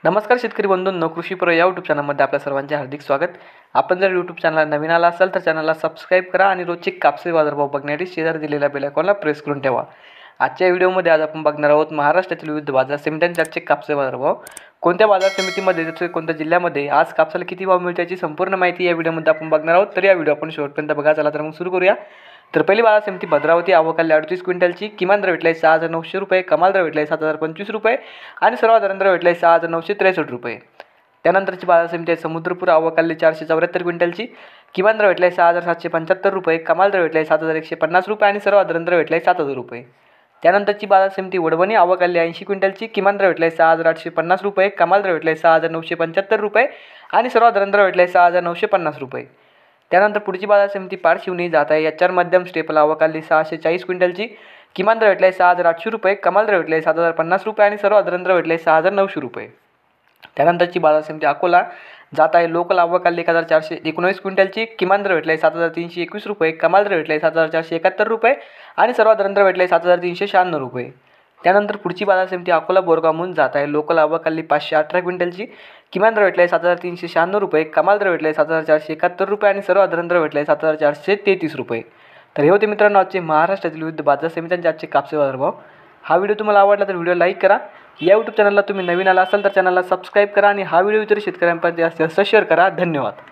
नमस्कार शेतकरी बंधूंनो, कृषीप्रो या यूट्यूब चॅनलमध्ये आपल्या सर्वांचे हार्दिक स्वागत. आपण जर यूट्यूब चॅनलला नवीन आला असाल तर चॅनलला सबस्क्राईब करा आणि रोजचे कापसे बाजारभाव बघण्यासाठी शेजारी दिलेल्या बेल आयकॉनला प्रेस करून ठेवा. आजच्या व्हिडिओमध्ये आज आपण बघणार आहोत महाराष्ट्रातील विविध बाजार समित्यांचे आजचे कापसे बाजारभाव. कोणत्या बाजार समितीमध्ये जसे कोणत्या जिल्ह्यामध्ये आज कापसाला किती भाव मिळतो याची संपूर्ण माहिती या व्हिडिओमध्ये आपण बघणार आहोत. तर या व्हिडिओ आपण शेवटपर्यंत बघा. चला तर मग सुरू करूया. तर पहिली बाजार समिती भद्रावती, आवक 38 क्विंटलची. किमान दर भेटला 6,900 रुपये, कमाल दर भेटला 7,025 रुपये आणि सर्वात दर भेटला 6,963 रुपये. त्यानंतरची बाजार समिती आहे समुद्रपूर, आवक 474 क्विंटलची. किमान दर भेटला 6,775 रुपये, कमाल दर भेटला 7,150 रुपये आणि सर्वात दर भेटला 7,000 रुपये. त्यानंतरची बाजार समिती वडवणी, आवक 80 क्विंटलची. किमान दर भेटला 6,850 रुपये, कमाल दर भेटला 6,975 रुपये आणि सर्वात दर भेटला 6,950 रुपये. त्यानंतर पुढची बाजार समिती पारशिवनी जात आहे. HR मध्यम स्टेपल, आवक 640 क्विंटलची. किमान दर भेटला 6,800 रुपये, कमाल दर भेटला 7,050 रुपये आणि सर्वात दर भेटला 6,900 रुपये. त्यानंतरची बाजार समिती अकोला जात आहे. लोकल, आवक 1,419 क्विंटलची. किमान दर भेटला 7,321 रुपये, कमाल दर भेटला 7,471 रुपये आणि सर्वात दर भेटला 7,396 रुपये. त्यानंतर पुढची बाजार समिती अकोला बोरगावहून जात आहे. लोकल, आवक 518 क्विंटलची. किमान दर भेटला 7,396 रुपये, कमाल दर भेटला 7,471 रुपये आणि सर्वात दर भेटला 7,433 रुपये. तर हे होते मित्रांनो आजचे महाराष्ट्रातील विविध बाजार समित्यांचे आजचे कापसे बाजारभाव. हा व्हिडिओ तुम्हाला आवडला तर व्हिडिओ लाईक करा. या यूट्यूब चॅनलला तुम्ही नवीन आला असाल तर चॅनलला सबस्क्राईब करा आणि हा व्हिडिओ इतर शेतकऱ्यांपर्यंत जास्तीत जास्त शेअर करा. धन्यवाद.